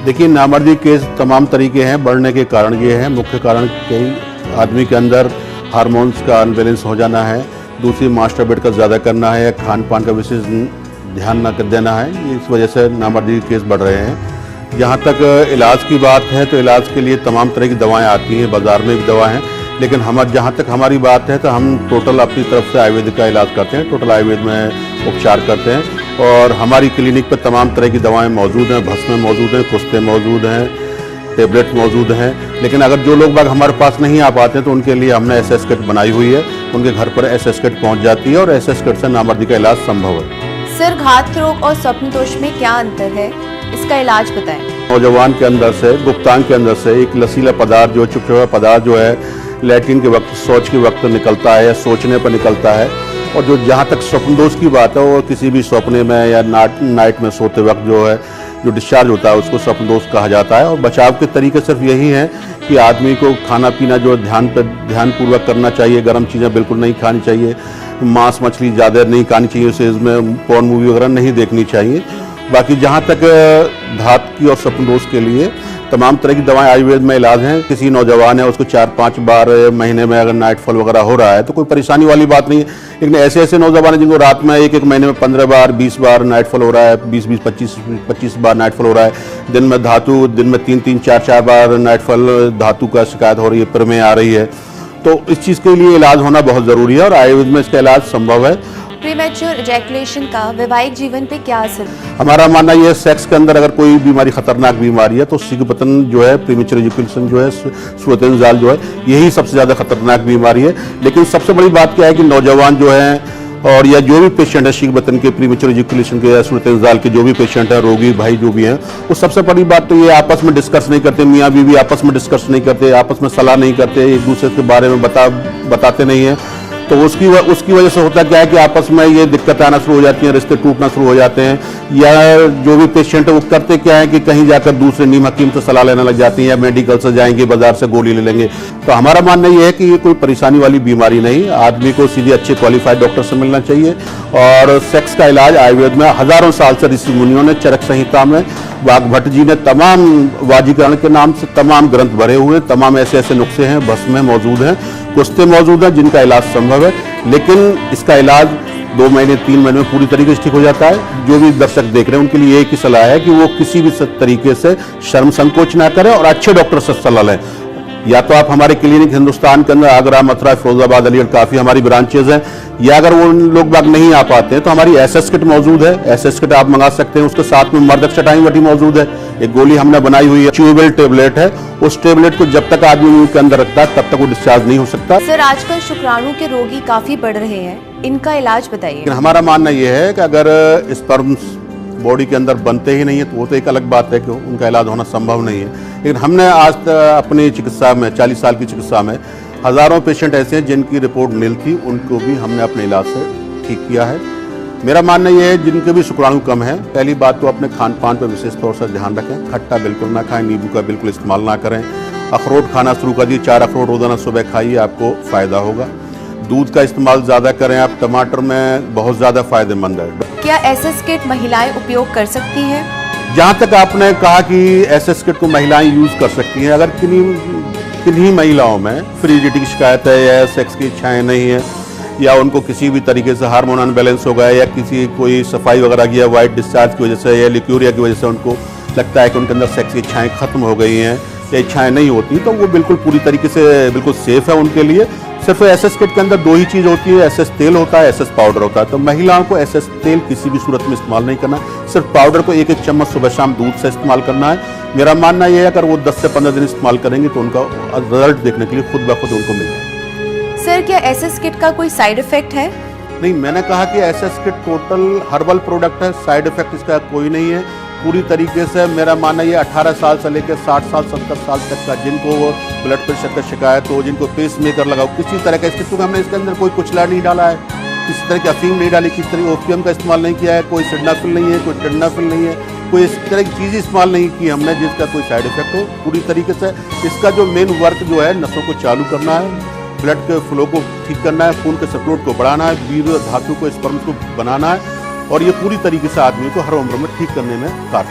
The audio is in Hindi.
देखिए, नामर्दी केस तमाम तरीके हैं। बढ़ने के कारण ये है, मुख्य कारण कई आदमी के अंदर हार्मोन्स का अनबैलेंस हो जाना है, दूसरी मास्टरबेट का ज़्यादा करना है या खान पान का विशेष ध्यान न देना है। इस वजह से नामर्दी के केस बढ़ रहे हैं। जहाँ तक इलाज की बात है तो इलाज के लिए तमाम तरह की दवाएं आती हैं, बाज़ार में भी दवा हैं, लेकिन जहाँ तक हमारी बात है तो हम टोटल अपनी तरफ से आयुर्वेदिक का इलाज करते हैं, टोटल आयुर्वेद में उपचार करते हैं। और हमारी क्लिनिक पर तमाम तरह की दवाएं मौजूद हैं, भस्म मौजूद हैं, कुश्ते मौजूद हैं, टेबलेट मौजूद हैं। लेकिन अगर जो लोग बाग हमारे पास नहीं आ पाते हैं तो उनके लिए हमने SS किट बनाई हुई है, उनके घर पर SS किट पहुंच जाती है और SS किट से नामर्दी का इलाज संभव है। सर, घात रोग और स्वप्न दोष में क्या अंतर है, इसका इलाज बताएं। नौजवान के अंदर से, गुप्तांग के अंदर से एक लसीला पदार्थ जो चिपचिपा पदार्थ जो है लैट्रिन के वक्त, शौच के वक्त निकलता है या सोचने पर निकलता है। और जो जहाँ तक स्वप्न दोष की बात है, वो किसी भी सपने में या नाइट में सोते वक्त जो डिस्चार्ज होता है उसको स्वप्न दोष कहा जाता है। और बचाव के तरीके सिर्फ यही हैं कि आदमी को खाना पीना जो ध्यानपूर्वक करना चाहिए, गर्म चीज़ें बिल्कुल नहीं खानी चाहिए, मांस मछली ज़्यादा नहीं खानी चाहिए, उसे इसमें पोर्न मूवी वगैरह नहीं देखनी चाहिए। बाकी जहाँ तक धात की और स्वप्न दोष के लिए तमाम तरह की दवाएं आयुर्वेद में इलाज हैं। किसी नौजवान है उसको 4-5 बार महीने में अगर नाइटफॉल वगैरह हो रहा है तो कोई परेशानी वाली बात नहीं है। लेकिन ऐसे नौजवान हैं जिनको रात में एक महीने में 15 बार 20 बार नाइटफॉल हो रहा है, 20-25 बार नाइटफॉल हो रहा है, दिन में 3-3 4-4 बार नाइटफॉल धातु का शिकायत हो रही है, प्रमेय आ रही है, तो इस चीज़ के लिए इलाज होना बहुत ज़रूरी है और आयुर्वेद में इसका इलाज संभव है। प्रीमैच्योर इजैकुलेशन का वैवाहिक जीवन पे क्या असर? हमारा मानना यह है, सेक्स के अंदर अगर कोई बीमारी, खतरनाक बीमारी है तो शीघ्रपतन जो है, प्रीमैच्योर इजैकुलेशन जो है, सूरत इंजाल जो है, यही सबसे ज़्यादा खतरनाक बीमारी है। लेकिन सबसे बड़ी बात क्या है कि नौजवान जो है और या जो भी पेशेंट है शीघ्रपतन के, प्रीमैच्योर इजैकुलेशन के या सूरत इंजाल के जो भी पेशेंट है, रोगी भाई जो भी हैं, वो सबसे बड़ी बात तो ये आपस में डिस्कस नहीं करते, मियाँ बीवी आपस में डिस्कस नहीं करते, आपस में सलाह नहीं करते, एक दूसरे के बारे में बताते नहीं हैं। तो उसकी वजह से होता क्या है कि आपस में ये दिक्कतें आना शुरू हो जाती हैं, रिश्ते टूटना शुरू हो जाते हैं। या जो भी पेशेंट है वो करते क्या है कि कहीं जाकर दूसरे नीम हकीम से सलाह लेने लग जाती हैं या मेडिकल से जाएंगे, बाजार से गोली ले लेंगे। तो हमारा मानना ये है कि ये कोई परेशानी वाली बीमारी नहीं, आदमी को सीधे अच्छे क्वालिफाइड डॉक्टर से मिलना चाहिए। और सेक्स का इलाज आयुर्वेद में हजारों साल से ऋषि मुनियों ने, चरक संहिता में वाग्भट जी ने तमाम वाजीकरण के नाम से तमाम ग्रंथ भरे हुए, तमाम ऐसे नुस्खे हैं, भस्में मौजूद हैं, कुश्ते मौजूद हैं जिनका इलाज संभव है। लेकिन इसका इलाज 2 महीने 3 महीने में पूरी तरीके से ठीक हो जाता है। जो भी दर्शक देख रहे हैं उनके लिए एक ही सलाह है कि वो किसी भी तरीके से शर्म संकोच ना करें और अच्छे डॉक्टर से सलाह लें। या तो आप हमारे क्लिनिक हिंदुस्तान के अंदर आगरा, मथुरा, फिरोजाबाद, अलीगढ़ काफ़ी हमारी ब्रांचेज हैं, या अगर वो लोग बाग नहीं आ पाते हैं तो हमारी SS किट मौजूद है, SS किट आप मंगा सकते हैं। उसके साथ में मर्दक चटाई वटी मौजूद है, एक गोली हमने बनाई हुई है, च्यूबेल टेबलेट है। उस टेबलेट को जब तक आदमी मुंह के अंदर रखता है तब तक वो डिस्चार्ज नहीं हो सकता। सर, आजकल शुक्राणु के रोगी काफी बढ़ रहे हैं, इनका इलाज बताइए। हमारा मानना यह है कि अगर स्पर्म्स बॉडी के अंदर बनते ही नहीं है तो वो तो एक अलग बात है कि उनका इलाज होना संभव नहीं है। लेकिन हमने आज अपनी चिकित्सा में, 40 साल की चिकित्सा में, हज़ारों पेशेंट ऐसे हैं जिनकी रिपोर्ट नील थी, उनको भी हमने अपने इलाज से ठीक किया है। मेरा मानना यह है जिनके भी शुक्राणु कम है, पहली बात तो अपने खान पान पर विशेष तौर से ध्यान रखें, खट्टा बिल्कुल ना खाएं, नींबू का बिल्कुल इस्तेमाल ना करें, अखरोट खाना शुरू कर दिए, 4 अखरोट रोजाना सुबह खाइए, आपको फ़ायदा होगा। दूध का इस्तेमाल ज़्यादा करें आप, टमाटर में बहुत ज़्यादा फ़ायदेमंद है। क्या SS किट महिलाएं उपयोग कर सकती हैं? जहाँ तक आपने कहा कि SS किट को महिलाएं यूज़ कर सकती हैं, अगर किन्हीं महिलाओं में फ्रीजिडिटी की शिकायत है या सेक्स की इच्छाएँ नहीं है, या उनको किसी भी तरीके से हार्मोन अनबैलेंस हो गया, या कोई सफाई वगैरह की या वाइट डिस्चार्ज की वजह से या लिक्यूरिया की वजह से उनको लगता है कि उनके अंदर सेक्स की इच्छाएँ खत्म हो गई हैं या इच्छाएँ नहीं होती, तो वो बिल्कुल पूरी तरीके से बिल्कुल सेफ़ है उनके लिए। सिर्फ SS किट के अंदर 2 ही चीज़ होती है, SS तेल होता है, SS पाउडर होता है। तो महिलाओं को SS तेल किसी भी सूरत में इस्तेमाल नहीं करना, सिर्फ पाउडर को 1-1 चम्मच सुबह शाम दूध से इस्तेमाल करना है। मेरा मानना यह है अगर वो 10 से 15 दिन इस्तेमाल करेंगे तो उनका रिजल्ट देखने के लिए खुद ब खुद उनको मिल जाएगा। सर, क्या SS किट का कोई साइड इफेक्ट है? नहीं, मैंने कहा कि SS kit total herbal product है, साइड इफेक्ट इसका कोई नहीं है। पूरी तरीके से मेरा मानना ये 18 साल से लेकर 60 साल 70 साल तक का जिनको ब्लड प्रेशर का शिकायत हो, जिनको पेस मेकर लगाओ, किसी तरह का इसके, क्योंकि हमने इसके अंदर कोई कुचला नहीं डाला है, किसी तरह की अफीम नहीं डाली, किसी तरह ओपियम का इस्तेमाल नहीं किया है, कोई सिडनाफिल नहीं है, कोई टेडनाफिल नहीं है, कोई इस तरह की चीज़ इस्तेमाल नहीं की हमने जिसका कोई साइड इफेक्ट हो। पूरी तरीके से इसका जो मेन वर्क जो है, नसों को चालू करना है, ब्लड के फ्लो को ठीक करना है, खून के सर्कुलेट को बढ़ाना है, वीर्य धातु को, स्पर्म को बनाना है, और ये पूरी तरीके से आदमी को हर उम्र में ठीक करने में कारगर